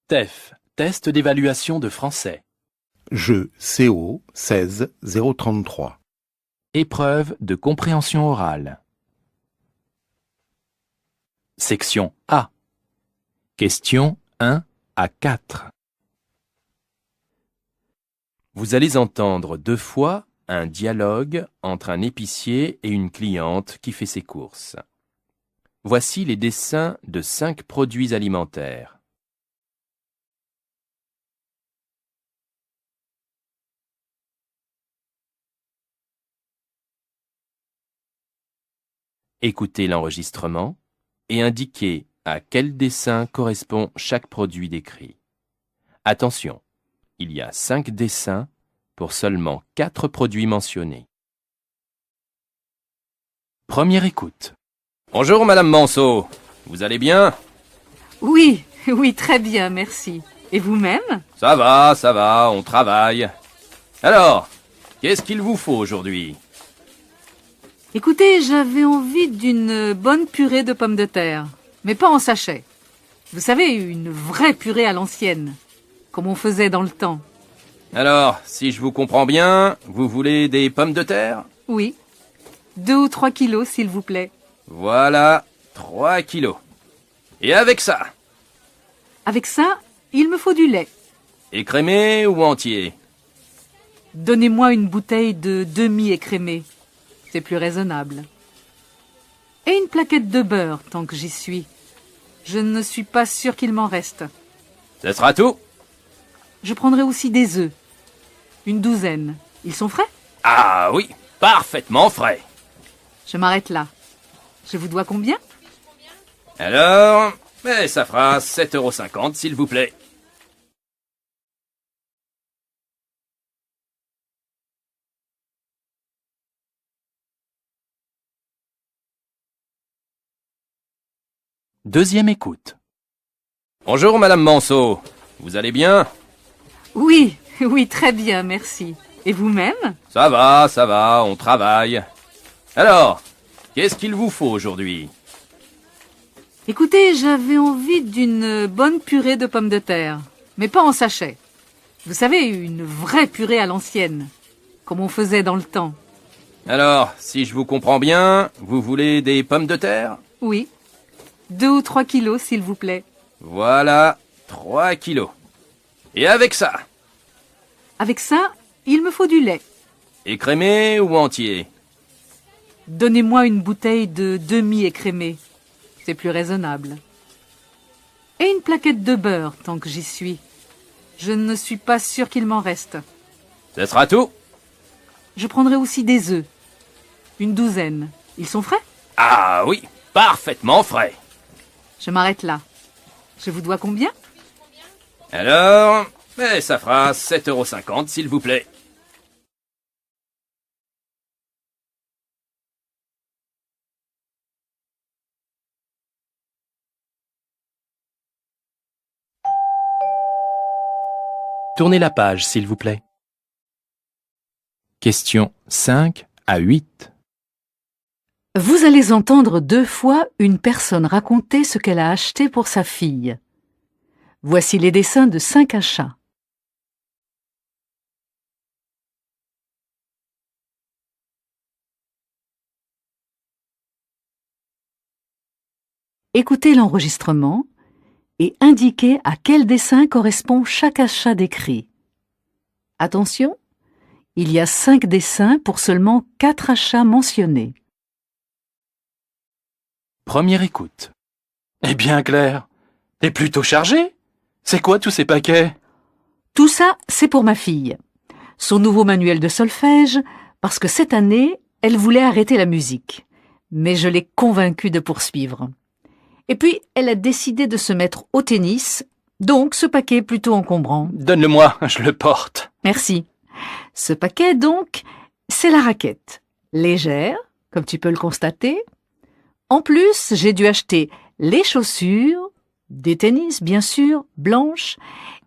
TEF, test d'évaluation de français. Jeu CO 16 033. Épreuve de compréhension orale. Section A. Questions 1 à 4. Vous allez entendre 2 fois un dialogue entre un épicier et une cliente qui fait ses courses. Voici les dessins de 5 produits alimentaires. Écoutez l'enregistrement et indiquez à quel dessin correspond chaque produit décrit. Attention, il y a 5 dessins pour seulement 4 produits mentionnés. Première écoute. Bonjour Madame Manceau, vous allez bien? Oui, très bien, merci. Et vous-même? Ça va, on travaille. Alors, qu'est-ce qu'il vous faut aujourd'hui? Écoutez, j'avais envie d'une bonne purée de pommes de terre, mais pas en sachet. Vous savez, une vraie purée à l'ancienne, comme on faisait dans le temps. Alors, si je vous comprends bien, vous voulez des pommes de terre? Oui, 2 ou 3 kilos, s'il vous plaît. Voilà, 3 kilos. Et avec ça? Avec ça, il me faut du lait. Écrémé ou entier? Donnez-moi une bouteille de demi-écrémé. C'est plus raisonnable. Et une plaquette de beurre, tant que j'y suis. Je ne suis pas sûre qu'il m'en reste. Ce sera tout? Je prendrai aussi des œufs. Une douzaine. Ils sont frais? Ah oui, parfaitement frais. Je m'arrête là. Je vous dois combien? Alors, ça fera 7,50 € s'il vous plaît. Deuxième écoute. Bonjour Madame Manceau, vous allez bien? Oui, très bien, merci. Et vous-même? Ça va, on travaille. Alors, qu'est-ce qu'il vous faut aujourd'hui? Écoutez, j'avais envie d'une bonne purée de pommes de terre, mais pas en sachet. Vous savez, une vraie purée à l'ancienne, comme on faisait dans le temps. Alors, si je vous comprends bien, vous voulez des pommes de terre? Oui, 2 ou 3 kilos, s'il vous plaît. Voilà, 3 kilos. Et avec ça? Avec ça, il me faut du lait. Écrémé ou entier? Donnez-moi une bouteille de demi-écrémé. C'est plus raisonnable. Et une plaquette de beurre, tant que j'y suis. Je ne suis pas sûre qu'il m'en reste. Ce sera tout? Je prendrai aussi des œufs. Une douzaine. Ils sont frais? Ah oui, parfaitement frais. Je m'arrête là. Je vous dois combien? Alors, ça fera 7,50 € s'il vous plaît. Tournez la page s'il vous plaît. Questions 5 à 8. Vous allez entendre 2 fois une personne raconter ce qu'elle a acheté pour sa fille. Voici les dessins de 5 achats. Écoutez l'enregistrement et indiquez à quel dessin correspond chaque achat décrit. Attention, il y a 5 dessins pour seulement 4 achats mentionnés. Première écoute. Eh bien Claire, t'es plutôt chargée. C'est quoi tous ces paquets? Tout ça, c'est pour ma fille. Son nouveau manuel de solfège, parce que cette année, elle voulait arrêter la musique. Mais je l'ai convaincue de poursuivre. Et puis, elle a décidé de se mettre au tennis, donc ce paquet est plutôt encombrant. Donne-le-moi, je le porte. Merci. Ce paquet, donc, c'est la raquette. Légère, comme tu peux le constater. En plus, j'ai dû acheter les chaussures, des tennis, bien sûr, blanches,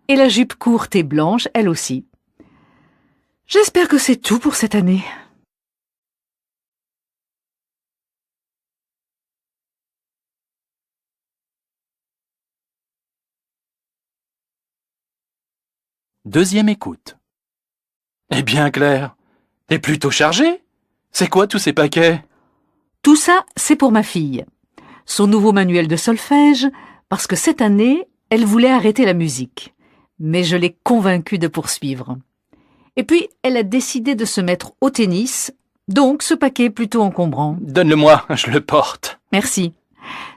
et la jupe courte et blanche, elle aussi. J'espère que c'est tout pour cette année. Deuxième écoute. Eh bien, Claire, t'es plutôt chargée. C'est quoi tous ces paquets? Tout ça, c'est pour ma fille. Son nouveau manuel de solfège, parce que cette année, elle voulait arrêter la musique. Mais je l'ai convaincue de poursuivre. Et puis, elle a décidé de se mettre au tennis, donc ce paquet est plutôt encombrant. Donne-le-moi, je le porte. Merci.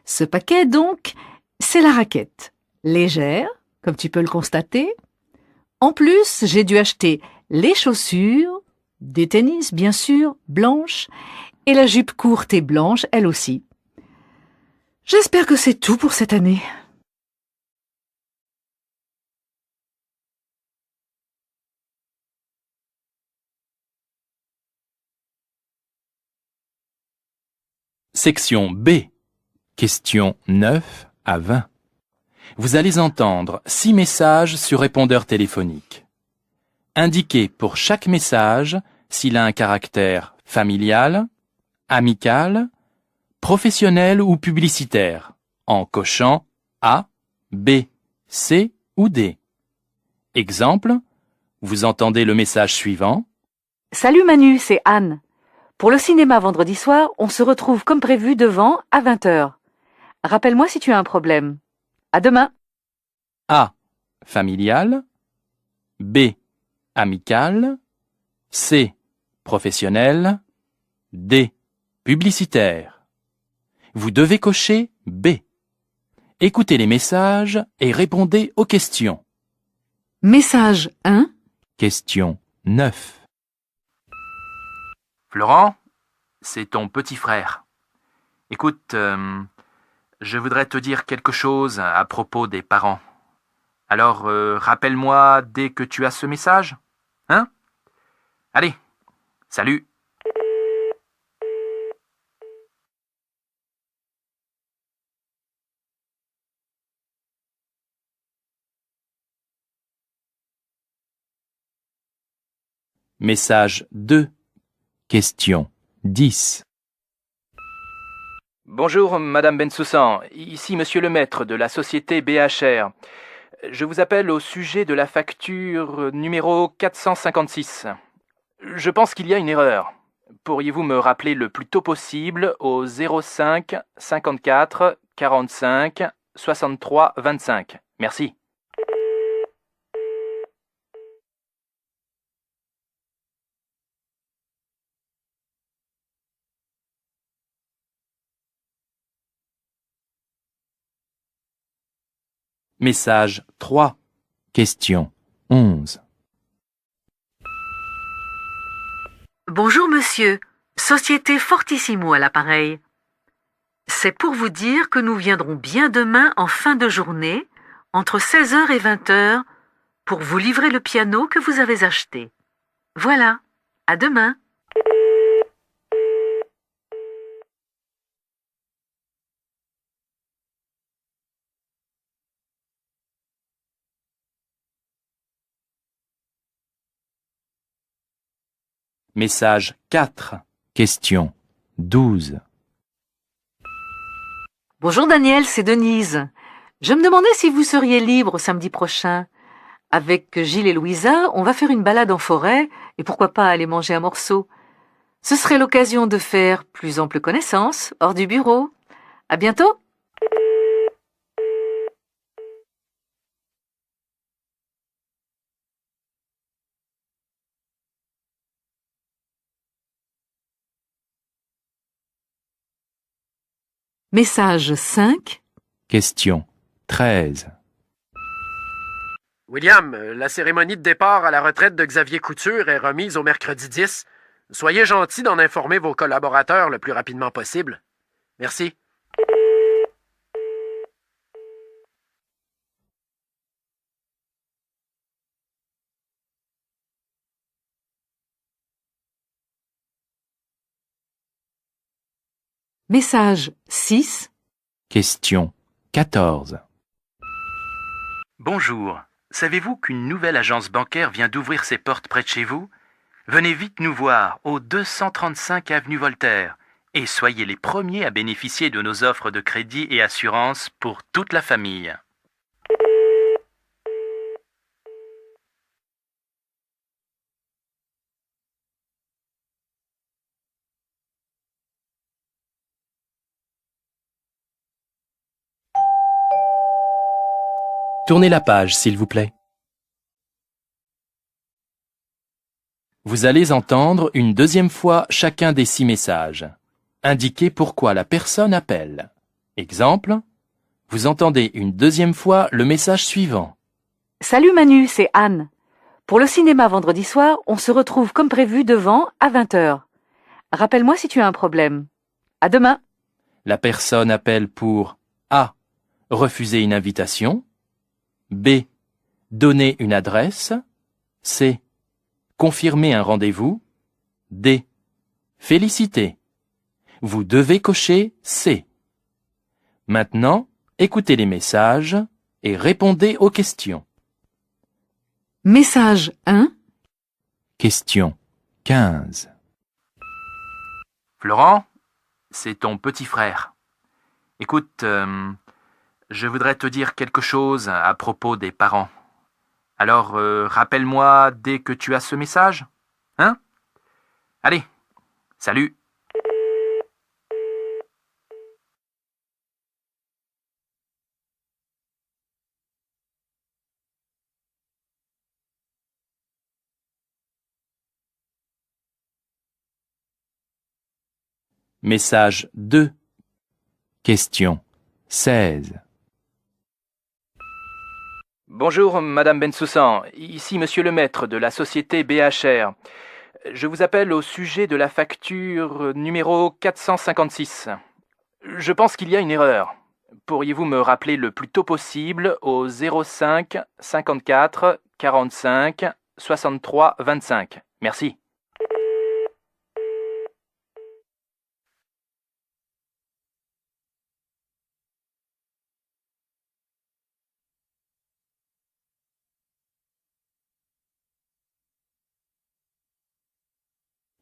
Ce paquet, donc, c'est la raquette. Légère, comme tu peux le constater. En plus, j'ai dû acheter les chaussures, des tennis, bien sûr, blanches, et la jupe courte et blanche, elle aussi. J'espère que c'est tout pour cette année. Section B. Questions 9 à 20. Vous allez entendre 6 messages sur répondeur téléphonique. Indiquez pour chaque message s'il a un caractère familial, amical, professionnel ou publicitaire, en cochant A, B, C ou D. Exemple, vous entendez le message suivant. Salut Manu, c'est Anne. Pour le cinéma vendredi soir, on se retrouve comme prévu devant à 20h. Rappelle-moi si tu as un problème. À demain. A, familial, B, amical, C, professionnel, D, publicitaire. Vous devez cocher B. Écoutez les messages et répondez aux questions. Message 1. Question 9. Florent, c'est ton petit frère. Écoute, je voudrais te dire quelque chose à propos des parents. Alors, rappelle-moi dès que tu as ce message. Hein? Allez, salut. Message 2. Question 10. Bonjour, Madame Bensoussan. Ici Monsieur le maître de la société BHR. Je vous appelle au sujet de la facture numéro 456. Je pense qu'il y a une erreur. Pourriez-vous me rappeler le plus tôt possible au 05 54 45 63 25? Merci. Message 3. Question 11. Bonjour monsieur, Société Fortissimo à l'appareil. C'est pour vous dire que nous viendrons bien demain en fin de journée, entre 16h et 20h, pour vous livrer le piano que vous avez acheté. Voilà, à demain. Message 4. Question 12. Bonjour Daniel, c'est Denise. Je me demandais si vous seriez libre samedi prochain. Avec Gilles et Louisa, on va faire une balade en forêt et pourquoi pas aller manger un morceau. Ce serait l'occasion de faire plus ample connaissance hors du bureau. À bientôt. Message 5. Question 13. William, la cérémonie de départ à la retraite de Xavier Couture est remise au mercredi 10. Soyez gentil d'en informer vos collaborateurs le plus rapidement possible. Merci. Message 6. Question 14. Bonjour. Savez-vous qu'une nouvelle agence bancaire vient d'ouvrir ses portes près de chez vous? Venez vite nous voir au 235 avenue Voltaire et soyez les premiers à bénéficier de nos offres de crédit et assurance pour toute la famille. Tournez la page, s'il vous plaît. Vous allez entendre une deuxième fois chacun des 6 messages. Indiquez pourquoi la personne appelle. Exemple, vous entendez une deuxième fois le message suivant. Salut Manu, c'est Anne. Pour le cinéma vendredi soir, on se retrouve comme prévu devant à 20h. Rappelle-moi si tu as un problème. À demain. La personne appelle pour A. Refuser une invitation. B. Donner une adresse. C. Confirmer un rendez-vous. D. Féliciter. Vous devez cocher C. Maintenant, écoutez les messages et répondez aux questions. Message 1. Question 15. Florent, c'est ton petit frère. Écoute, je voudrais te dire quelque chose à propos des parents. Alors, rappelle-moi dès que tu as ce message. Hein? Allez, salut. Message 2. Question 16. Bonjour, Madame Bensoussan. Ici Monsieur le maître de la société BHR. Je vous appelle au sujet de la facture numéro 456. Je pense qu'il y a une erreur. Pourriez-vous me rappeler le plus tôt possible au 05 54 45 63 25? Merci.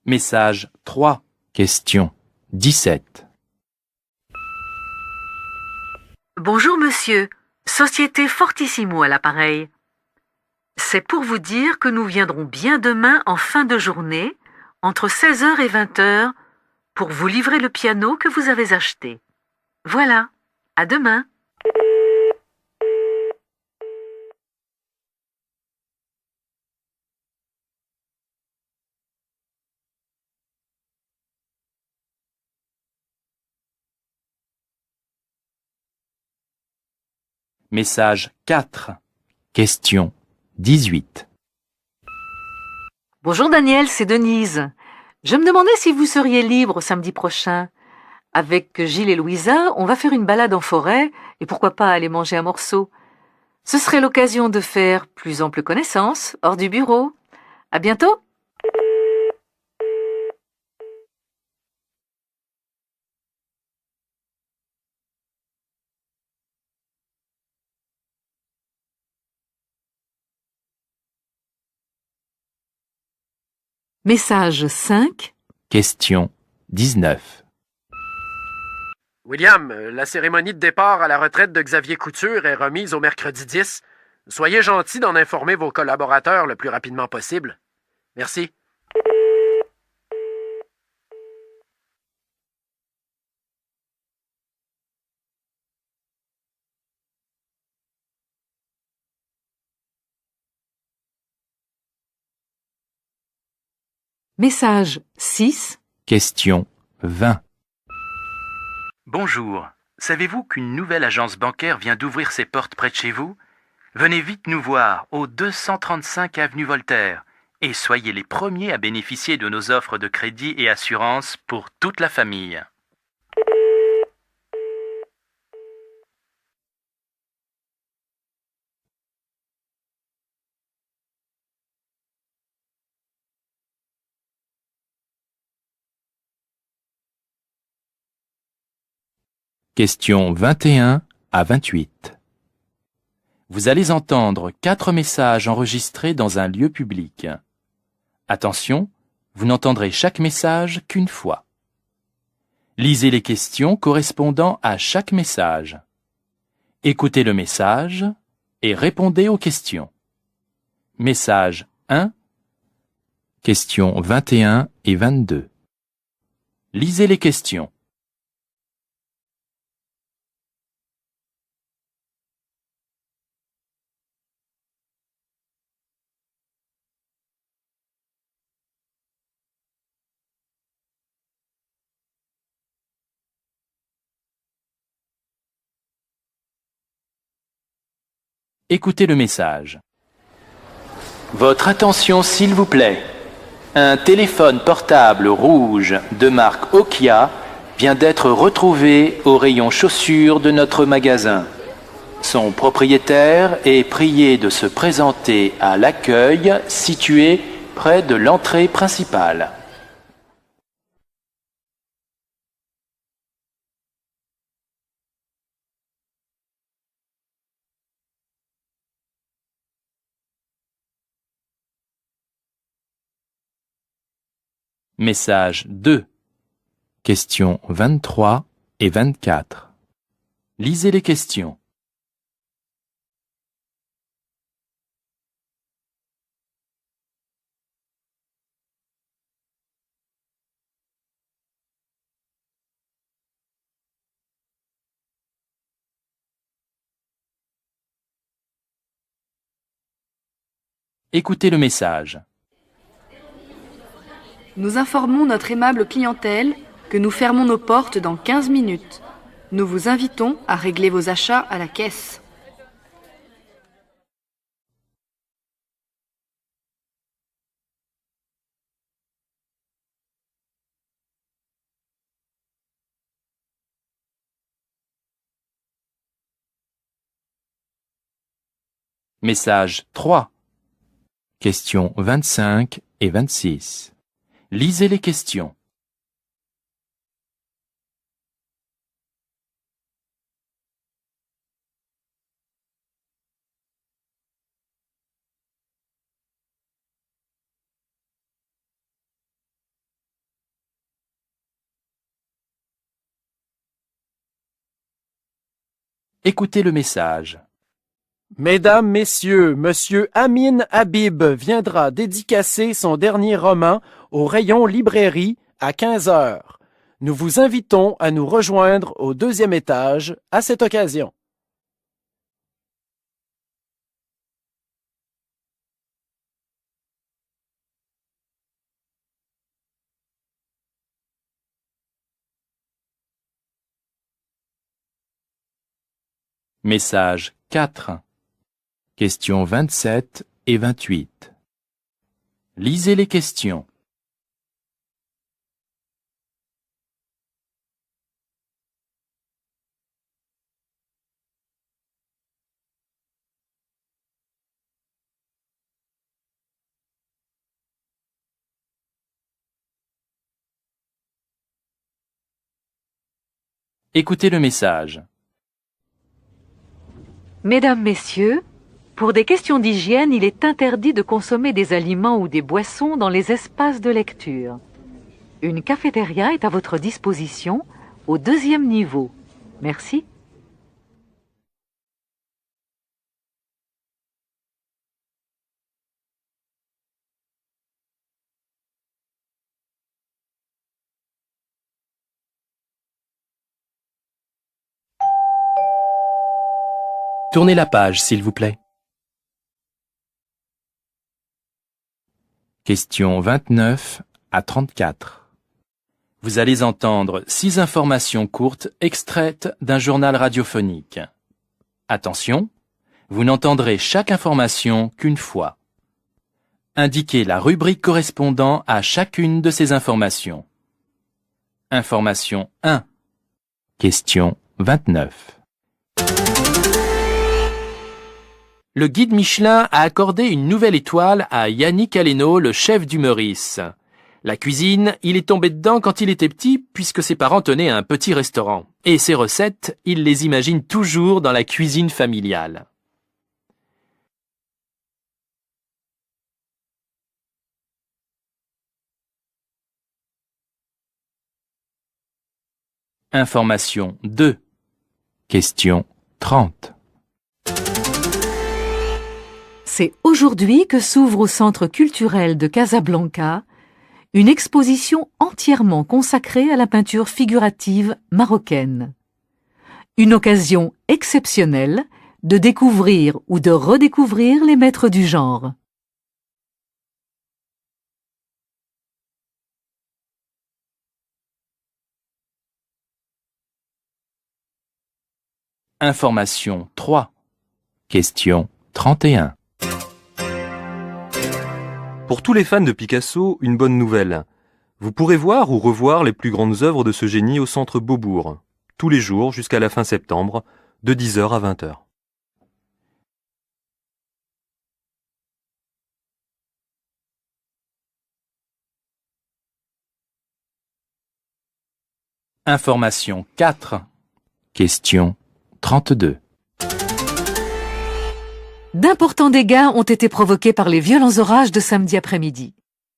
Message 3. Question 17. Bonjour monsieur, Société Fortissimo à l'appareil. C'est pour vous dire que nous viendrons bien demain en fin de journée, entre 16h et 20h, pour vous livrer le piano que vous avez acheté. Voilà, à demain. Message 4. Question 18. Bonjour Daniel, c'est Denise. Je me demandais si vous seriez libre samedi prochain. Avec Gilles et Louisa, on va faire une balade en forêt et pourquoi pas aller manger un morceau. Ce serait l'occasion de faire plus ample connaissance hors du bureau. À bientôt. Message 5. Question 19. William, la cérémonie de départ à la retraite de Xavier Couture est remise au mercredi 10. Soyez gentil d'en informer vos collaborateurs le plus rapidement possible. Merci. Message 6. Question 20. Bonjour. Savez-vous qu'une nouvelle agence bancaire vient d'ouvrir ses portes près de chez vous? Venez vite nous voir au 235 avenue Voltaire et soyez les premiers à bénéficier de nos offres de crédit et assurance pour toute la famille. Question 21 à 28. Vous allez entendre 4 messages enregistrés dans un lieu public. Attention, vous n'entendrez chaque message qu'une fois. Lisez les questions correspondant à chaque message. Écoutez le message et répondez aux questions. Message 1, questions 21 et 22. Lisez les questions. Écoutez le message. Votre attention s'il vous plaît. Un téléphone portable rouge de marque Nokia vient d'être retrouvé au rayon chaussures de notre magasin. Son propriétaire est prié de se présenter à l'accueil situé près de l'entrée principale. Message 2. Questions 23 et 24. Lisez les questions. Écoutez le message. Nous informons notre aimable clientèle que nous fermons nos portes dans 15 minutes. Nous vous invitons à régler vos achats à la caisse. Message 3. Questions 25 et 26. Lisez les questions. Écoutez le message. Mesdames, Messieurs, Monsieur Amin Habib viendra dédicacer son dernier roman au rayon librairie à 15 heures. Nous vous invitons à nous rejoindre au 2e étage à cette occasion. Message 4. Questions 27 et 28. Lisez les questions. Écoutez le message. Mesdames, Messieurs, pour des questions d'hygiène, il est interdit de consommer des aliments ou des boissons dans les espaces de lecture. Une cafétéria est à votre disposition au 2e niveau. Merci. Tournez la page, s'il vous plaît. Questions 29 à 34. Vous allez entendre 6 informations courtes extraites d'un journal radiophonique. Attention, vous n'entendrez chaque information qu'une fois. Indiquez la rubrique correspondant à chacune de ces informations. Information 1. Question 29. Le guide Michelin a accordé une nouvelle étoile à Yannick Aleno, le chef du Meurice. La cuisine, il est tombé dedans quand il était petit, puisque ses parents tenaient un petit restaurant. Et ses recettes, il les imagine toujours dans la cuisine familiale. Information 2. Question 30. C'est aujourd'hui que s'ouvre au Centre culturel de Casablanca une exposition entièrement consacrée à la peinture figurative marocaine. Une occasion exceptionnelle de découvrir ou de redécouvrir les maîtres du genre. Information 3. Question 31. Pour tous les fans de Picasso, une bonne nouvelle. Vous pourrez voir ou revoir les plus grandes œuvres de ce génie au centre Beaubourg, tous les jours jusqu'à la fin septembre, de 10h à 20h. Information 4. Question 32. D'importants dégâts ont été provoqués par les violents orages de samedi après-midi.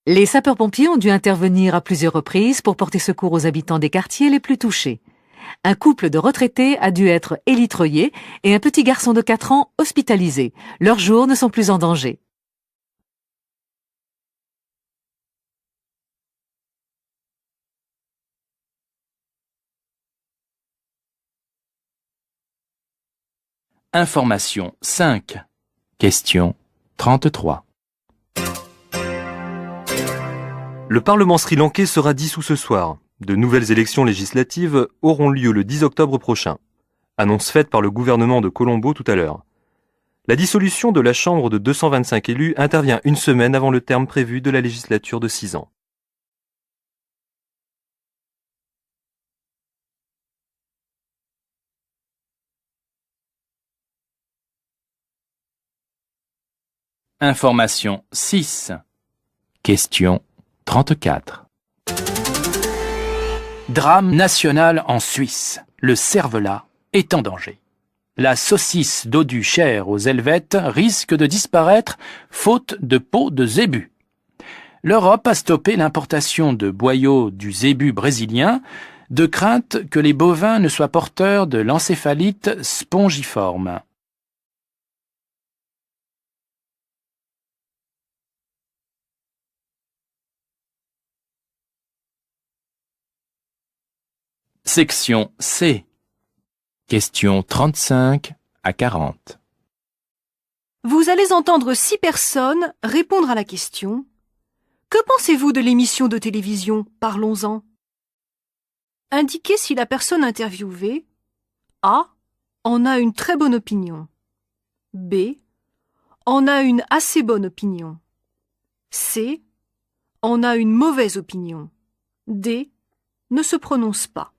Les sapeurs-pompiers ont dû intervenir à plusieurs reprises pour porter secours aux habitants des quartiers les plus touchés. Un couple de retraités a dû être élitreillé et un petit garçon de 4 ans hospitalisé. Leurs jours ne sont plus en danger. Information 5. Question 33. Le Parlement sri-lankais sera dissous ce soir. De nouvelles élections législatives auront lieu le 10 octobre prochain. Annonce faite par le gouvernement de Colombo tout à l'heure. La dissolution de la Chambre de 225 élus intervient une semaine avant le terme prévu de la législature de 6 ans. Information 6. Question 34. Drame national en Suisse. Le cervelas est en danger. La saucisse dodu chère aux Helvètes risque de disparaître faute de peau de zébu. L'Europe a stoppé l'importation de boyaux du zébu brésilien de crainte que les bovins ne soient porteurs de l'encéphalite spongiforme. Section C. Question 35 à 40. Vous allez entendre 6 personnes répondre à la question « Que pensez-vous de l'émission de télévision Parlons-en » Indiquez si la personne interviewée A. en a une très bonne opinion, B. en a une assez bonne opinion, C. en a une mauvaise opinion, D. ne se prononce pas.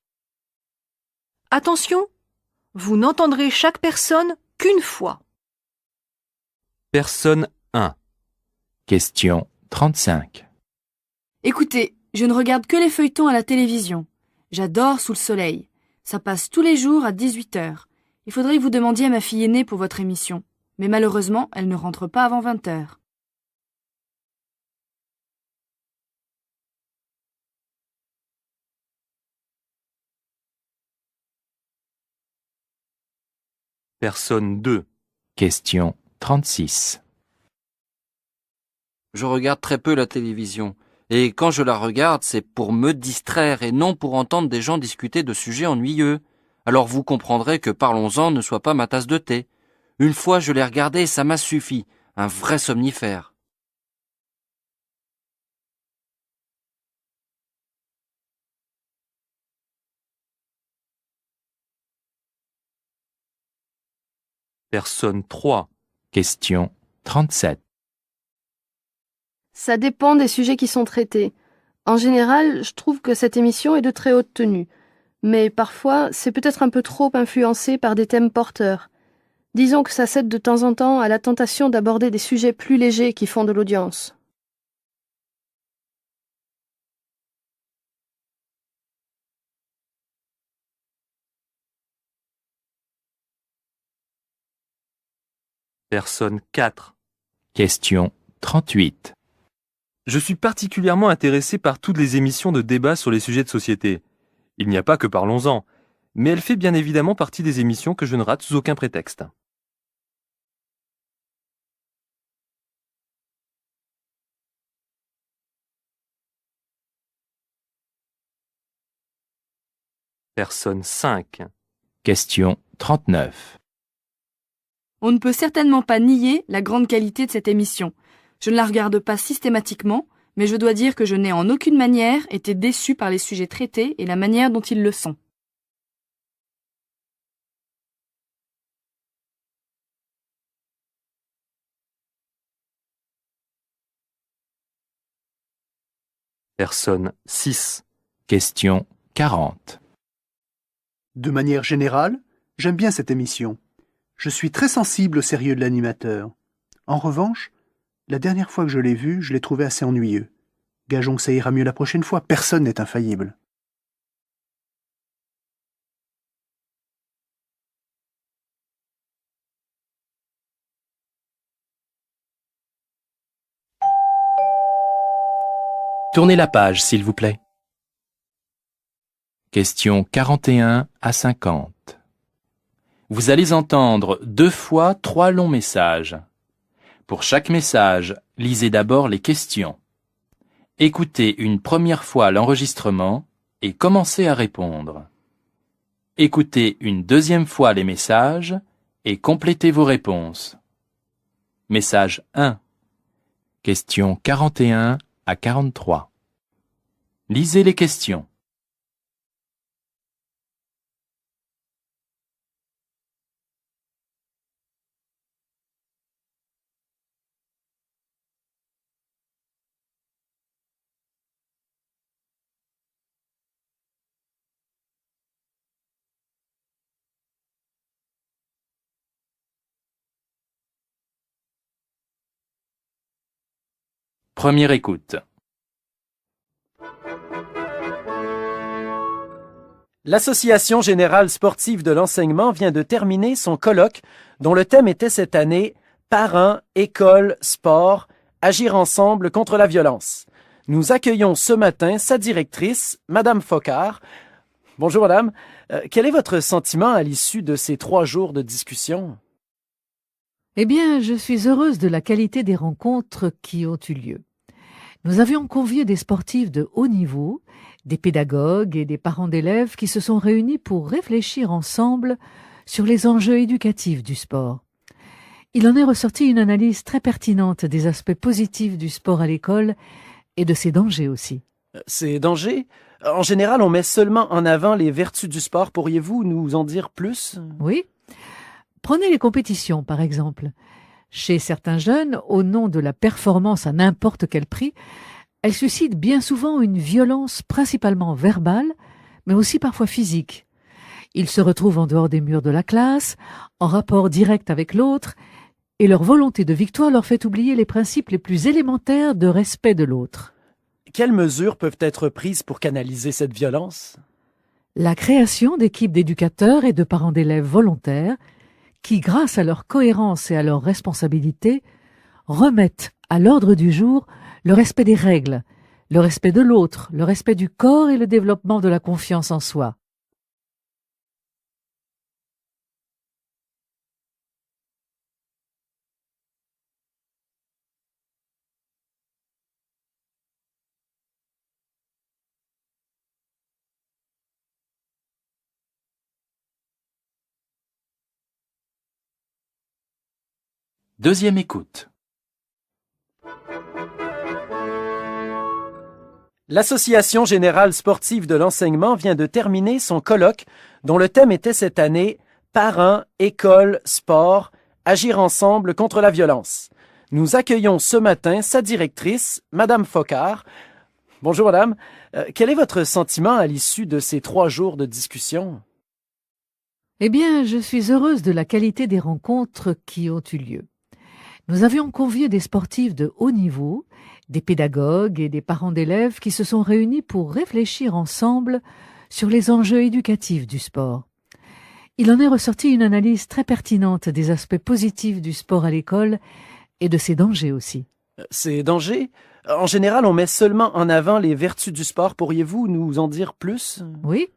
Attention, vous n'entendrez chaque personne qu'une fois. Personne 1. Question 35. Écoutez, je ne regarde que les feuilletons à la télévision. J'adore Sous le soleil. Ça passe tous les jours à 18h. Il faudrait que vous demandiez à ma fille aînée pour votre émission. Mais malheureusement, elle ne rentre pas avant 20h. Personne 2. Question 36. Je regarde très peu la télévision. Et quand je la regarde, c'est pour me distraire et non pour entendre des gens discuter de sujets ennuyeux. Alors vous comprendrez que Parlons-en ne soit pas ma tasse de thé. Une fois je l'ai regardé et ça m'a suffi. Un vrai somnifère. Personne 3. Question 37. Ça dépend des sujets qui sont traités. En général, je trouve que cette émission est de très haute tenue. Mais parfois, c'est peut-être un peu trop influencé par des thèmes porteurs. Disons que ça cède de temps en temps à la tentation d'aborder des sujets plus légers qui font de l'audience. Personne 4. Question 38. Je suis particulièrement intéressé par toutes les émissions de débat sur les sujets de société. Il n'y a pas que Parlons-en, mais elle fait bien évidemment partie des émissions que je ne rate sous aucun prétexte. Personne 5. Question 39. On ne peut certainement pas nier la grande qualité de cette émission. Je ne la regarde pas systématiquement, mais je dois dire que je n'ai en aucune manière été déçu par les sujets traités et la manière dont ils le sont. Personne 6. Question 40. De manière générale, j'aime bien cette émission. Je suis très sensible au sérieux de l'animateur. En revanche, la dernière fois que je l'ai vu, je l'ai trouvé assez ennuyeux. Gageons que ça ira mieux la prochaine fois, personne n'est infaillible. Tournez la page, s'il vous plaît. Questions 41 à 50. Vous allez entendre 2 fois 3 longs messages. Pour chaque message, lisez d'abord les questions. Écoutez une première fois l'enregistrement et commencez à répondre. Écoutez une deuxième fois les messages et complétez vos réponses. Message 1. Questions 41 à 43. Lisez les questions. Première écoute. L'Association générale sportive de l'enseignement vient de terminer son colloque dont le thème était cette année « Parents, école, sport, agir ensemble contre la violence ». Nous accueillons ce matin sa directrice, Madame Focard. Bonjour Madame, quel est votre sentiment à l'issue de ces 3 jours de discussion? Eh bien, je suis heureuse de la qualité des rencontres qui ont eu lieu. Nous avions convié des sportifs de haut niveau, des pédagogues et des parents d'élèves qui se sont réunis pour réfléchir ensemble sur les enjeux éducatifs du sport. Il en est ressorti une analyse très pertinente des aspects positifs du sport à l'école et de ses dangers aussi. Ces dangers? En général, on met seulement en avant les vertus du sport. Pourriez-vous nous en dire plus? Oui. Prenez les compétitions, par exemple. Chez certains jeunes, au nom de la performance à n'importe quel prix, elles suscitent bien souvent une violence principalement verbale, mais aussi parfois physique. Ils se retrouvent en dehors des murs de la classe, en rapport direct avec l'autre, et leur volonté de victoire leur fait oublier les principes les plus élémentaires de respect de l'autre. Quelles mesures peuvent être prises pour canaliser cette violence? La création d'équipes d'éducateurs et de parents d'élèves volontaires qui, grâce à leur cohérence et à leur responsabilité, remettent à l'ordre du jour le respect des règles, le respect de l'autre, le respect du corps et le développement de la confiance en soi. Deuxième écoute. L'Association générale sportive de l'enseignement vient de terminer son colloque dont le thème était cette année « Parents, école, sport, agir ensemble contre la violence ». Nous accueillons ce matin sa directrice, Madame Focard. Bonjour Madame, quel est votre sentiment à l'issue de ces 3 jours de discussion? Eh bien, je suis heureuse de la qualité des rencontres qui ont eu lieu. Nous avions convié des sportifs de haut niveau, des pédagogues et des parents d'élèves qui se sont réunis pour réfléchir ensemble sur les enjeux éducatifs du sport. Il en est ressorti une analyse très pertinente des aspects positifs du sport à l'école et de ses dangers aussi. Ces dangers? En général, on met seulement en avant les vertus du sport. Pourriez-vous nous en dire plus? Oui.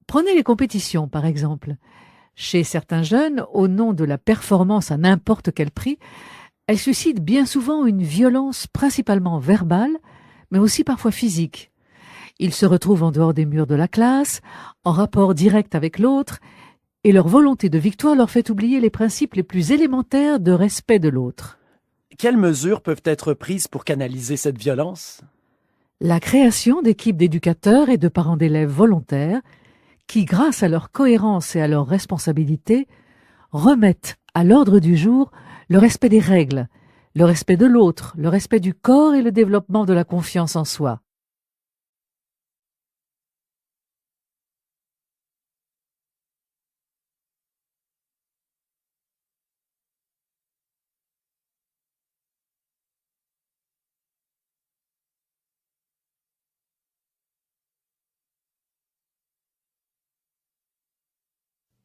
Prenez les compétitions, par exemple. Chez certains jeunes, au nom de la performance à n'importe quel prix, elles suscitent bien souvent une violence principalement verbale, mais aussi parfois physique. Ils se retrouvent en dehors des murs de la classe, en rapport direct avec l'autre, et leur volonté de victoire leur fait oublier les principes les plus élémentaires de respect de l'autre. Quelles mesures peuvent être prises pour canaliser cette violence? La création d'équipes d'éducateurs et de parents d'élèves volontaires qui, grâce à leur cohérence et à leur responsabilité, remettent à l'ordre du jour le respect des règles, le respect de l'autre, le respect du corps et le développement de la confiance en soi.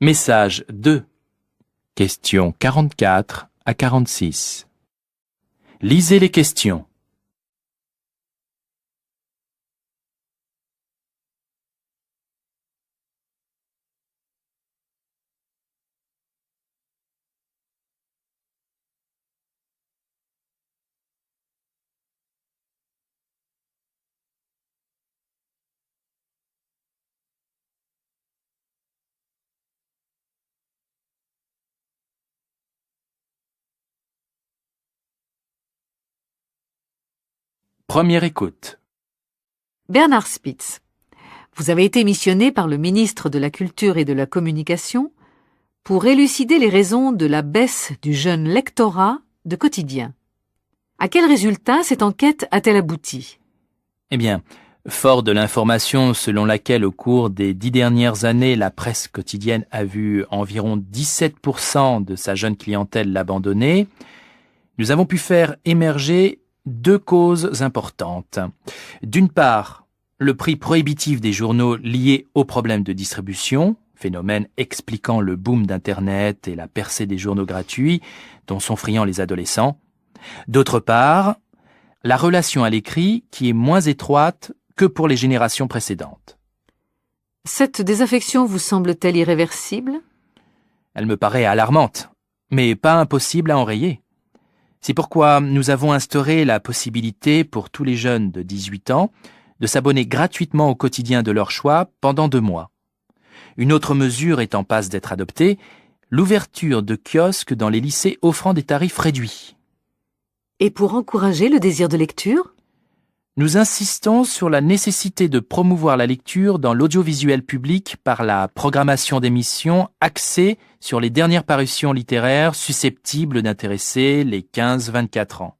Message 2. Questions 44 à 46. Lisez les questions. Première écoute. Bernard Spitz, vous avez été missionné par le ministre de la Culture et de la Communication pour élucider les raisons de la baisse du jeune lectorat de quotidien. À quel résultat cette enquête a-t-elle abouti? Eh bien, fort de l'information selon laquelle au cours des 10 dernières années, la presse quotidienne a vu environ 17% de sa jeune clientèle l'abandonner, nous avons pu faire émerger 2 causes importantes. D'une part, le prix prohibitif des journaux liés aux problèmes de distribution, phénomène expliquant le boom d'Internet et la percée des journaux gratuits dont sont friands les adolescents. D'autre part, la relation à l'écrit qui est moins étroite que pour les générations précédentes. Cette désaffection vous semble-t-elle irréversible? Elle me paraît alarmante, mais pas impossible à enrayer. C'est pourquoi nous avons instauré la possibilité pour tous les jeunes de 18 ans de s'abonner gratuitement au quotidien de leur choix pendant 2 mois. Une autre mesure est en passe d'être adoptée, l'ouverture de kiosques dans les lycées offrant des tarifs réduits. Et pour encourager le désir de lecture? Nous insistons sur la nécessité de promouvoir la lecture dans l'audiovisuel public par la programmation d'émissions axées sur les dernières parutions littéraires susceptibles d'intéresser les 15-24 ans.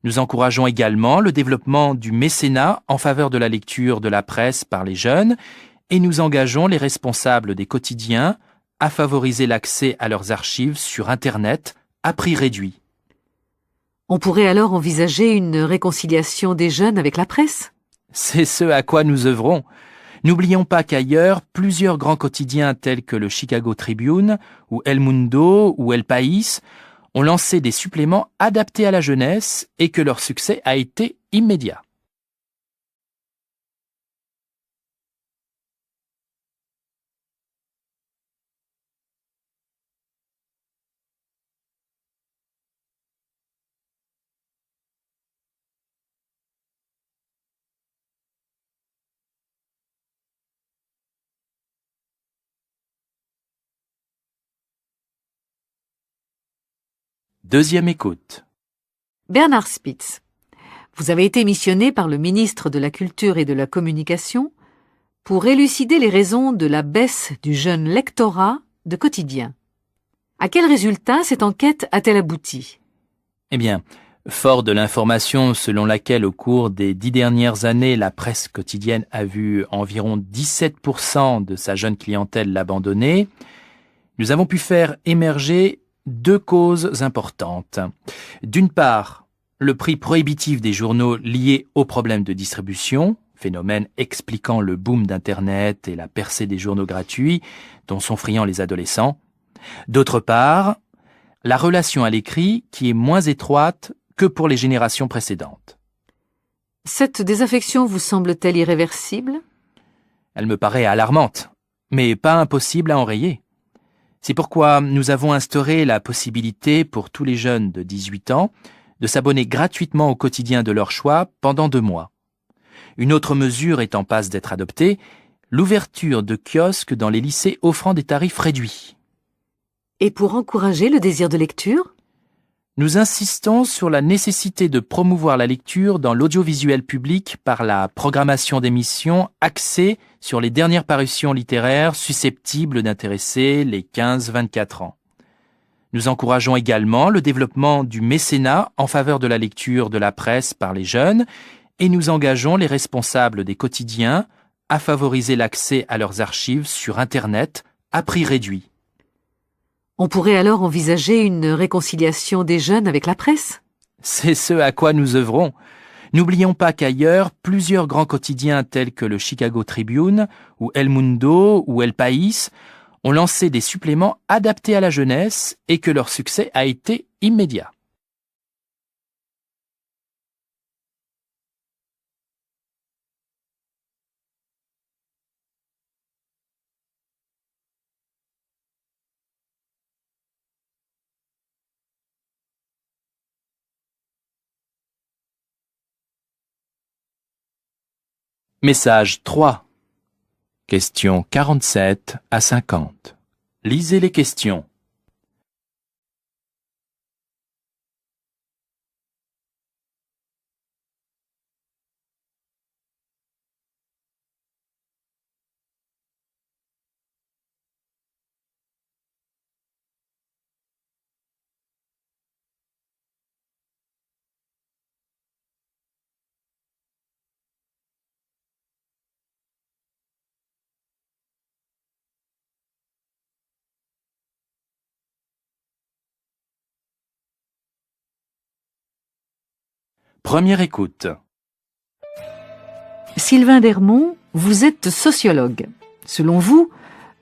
Nous encourageons également le développement du mécénat en faveur de la lecture de la presse par les jeunes et nous engageons les responsables des quotidiens à favoriser l'accès à leurs archives sur Internet à prix réduit. On pourrait alors envisager une réconciliation des jeunes avec la presse? C'est ce à quoi nous œuvrons. N'oublions pas qu'ailleurs, plusieurs grands quotidiens tels que le Chicago Tribune, ou El Mundo, ou El País ont lancé des suppléments adaptés à la jeunesse et que leur succès a été immédiat. Deuxième écoute. Bernard Spitz, vous avez été missionné par le ministre de la Culture et de la Communication pour élucider les raisons de la baisse du jeune lectorat de quotidien. À quel résultat cette enquête a-t-elle abouti? Eh bien, fort de l'information selon laquelle au cours des 10 dernières années, la presse quotidienne a vu environ 17% de sa jeune clientèle l'abandonner, nous avons pu faire émerger 2 causes importantes. D'une part, le prix prohibitif des journaux liés aux problèmes de distribution, phénomène expliquant le boom d'Internet et la percée des journaux gratuits dont sont friands les adolescents. D'autre part, la relation à l'écrit qui est moins étroite que pour les générations précédentes. Cette désaffection vous semble-t-elle irréversible? Elle me paraît alarmante, mais pas impossible à enrayer. C'est pourquoi nous avons instauré la possibilité pour tous les jeunes de 18 ans de s'abonner gratuitement au quotidien de leur choix pendant 2 mois. Une autre mesure est en passe d'être adoptée, l'ouverture de kiosques dans les lycées offrant des tarifs réduits. Et pour encourager le désir de lecture? Nous insistons sur la nécessité de promouvoir la lecture dans l'audiovisuel public par la programmation d'émissions axées sur les dernières parutions littéraires susceptibles d'intéresser les 15-24 ans. Nous encourageons également le développement du mécénat en faveur de la lecture de la presse par les jeunes et nous engageons les responsables des quotidiens à favoriser l'accès à leurs archives sur Internet à prix réduit. On pourrait alors envisager une réconciliation des jeunes avec la presse? C'est ce à quoi nous œuvrons. N'oublions pas qu'ailleurs, plusieurs grands quotidiens tels que le Chicago Tribune, ou El Mundo, ou El País ont lancé des suppléments adaptés à la jeunesse et que leur succès a été immédiat. Message 3. Questions 47 à 50. Lisez les questions. Première écoute. Sylvain Dermont, vous êtes sociologue. Selon vous,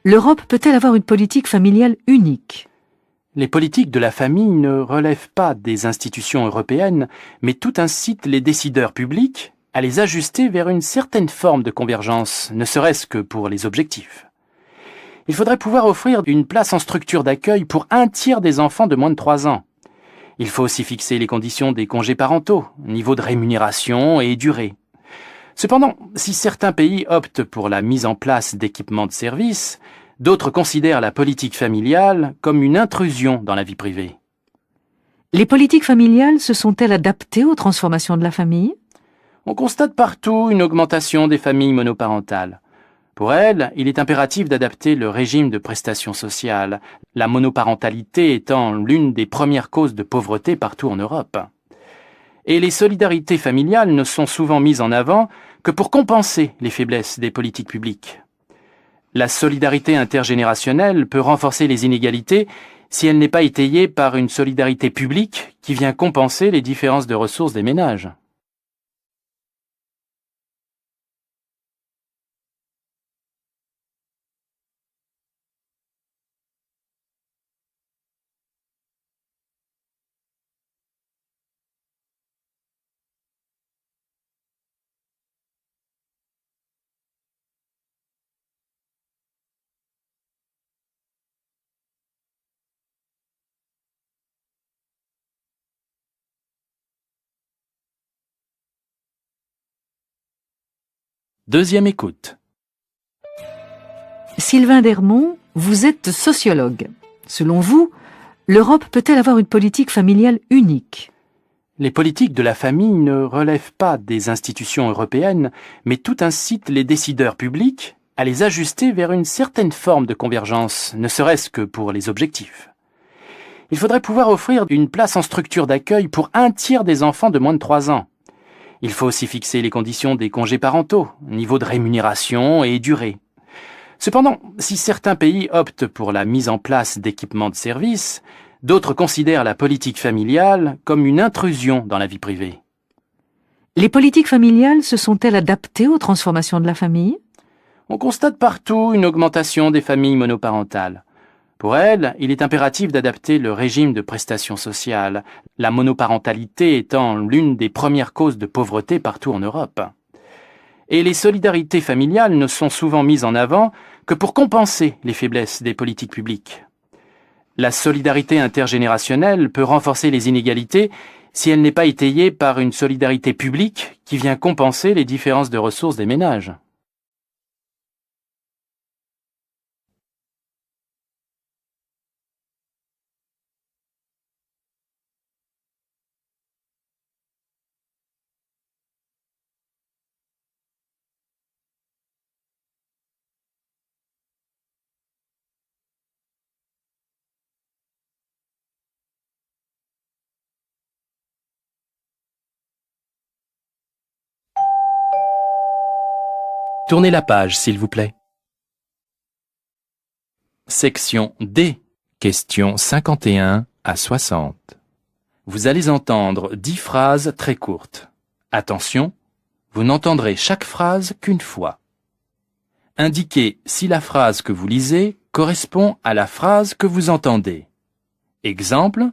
l'Europe peut-elle avoir une politique familiale unique ? Les politiques de la famille ne relèvent pas des institutions européennes, mais tout incite les décideurs publics à les ajuster vers une certaine forme de convergence, ne serait-ce que pour les objectifs. Il faudrait pouvoir offrir une place en structure d'accueil pour 1/3 des enfants de moins de 3 ans. Il faut aussi fixer les conditions des congés parentaux, niveau de rémunération et durée. Cependant, si certains pays optent pour la mise en place d'équipements de service, d'autres considèrent la politique familiale comme une intrusion dans la vie privée. Les politiques familiales se sont-elles adaptées aux transformations de la famille ? On constate partout une augmentation des familles monoparentales. Pour elles, il est impératif d'adapter le régime de prestations sociales, la monoparentalité étant l'une des premières causes de pauvreté partout en Europe. Et les solidarités familiales ne sont souvent mises en avant que pour compenser les faiblesses des politiques publiques. La solidarité intergénérationnelle peut renforcer les inégalités si elle n'est pas étayée par une solidarité publique qui vient compenser les différences de ressources des ménages. Deuxième écoute. Sylvain Dermont, vous êtes sociologue. Selon vous, l'Europe peut-elle avoir une politique familiale unique ? Les politiques de la famille ne relèvent pas des institutions européennes, mais tout incite les décideurs publics à les ajuster vers une certaine forme de convergence, ne serait-ce que pour les objectifs. Il faudrait pouvoir offrir une place en structure d'accueil pour 1/3 des enfants de moins de 3 ans. Il faut aussi fixer les conditions des congés parentaux, niveau de rémunération et durée. Cependant, si certains pays optent pour la mise en place d'équipements de service, d'autres considèrent la politique familiale comme une intrusion dans la vie privée. Les politiques familiales se sont-elles adaptées aux transformations de la famille ? On constate partout une augmentation des familles monoparentales. Pour elles, il est impératif d'adapter le régime de prestations sociales, la monoparentalité étant l'une des premières causes de pauvreté partout en Europe. Et les solidarités familiales ne sont souvent mises en avant que pour compenser les faiblesses des politiques publiques. La solidarité intergénérationnelle peut renforcer les inégalités si elle n'est pas étayée par une solidarité publique qui vient compenser les différences de ressources des ménages. Tournez la page, s'il vous plaît. Section D. Questions 51 à 60. Vous allez entendre 10 phrases très courtes. Attention, vous n'entendrez chaque phrase qu'une fois. Indiquez si la phrase que vous lisez correspond à la phrase que vous entendez. Exemple,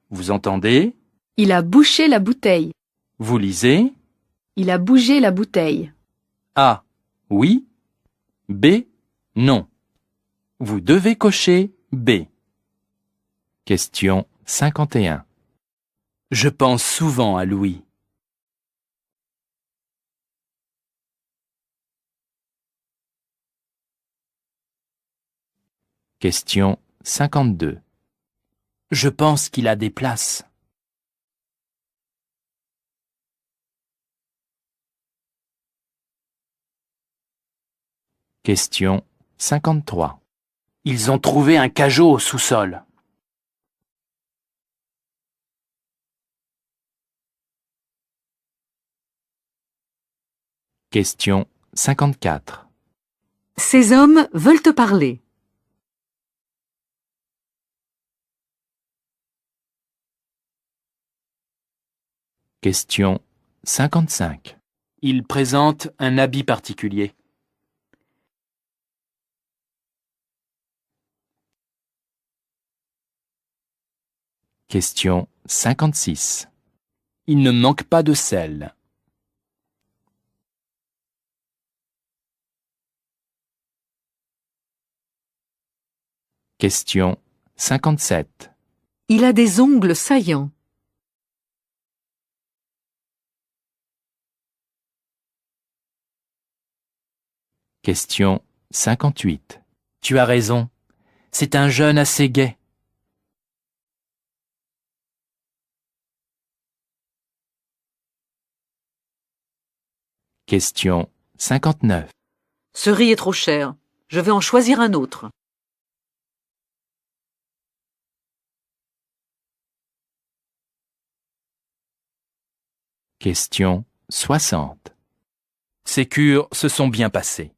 vous entendez, Il a bouché la bouteille. vous lisez Il a bougé la bouteille. A. Oui. B. Non. Vous devez cocher B. Question 51. Je pense souvent à Louis. Question 52. Je pense qu'il a des places. Question 53. Ils ont trouvé un cajot au sous-sol. Question 54. Ces hommes veulent te parler. Question 55. Il présente un habit particulier. Question 56. Il ne manque pas de sel. Question 57. Il a des ongles saillants. Question 58. Tu as raison. C'est un jeune assez gai. Question 59. Ce riz est trop cher. Je vais en choisir un autre. Question 60. Ces cures se sont bien passées.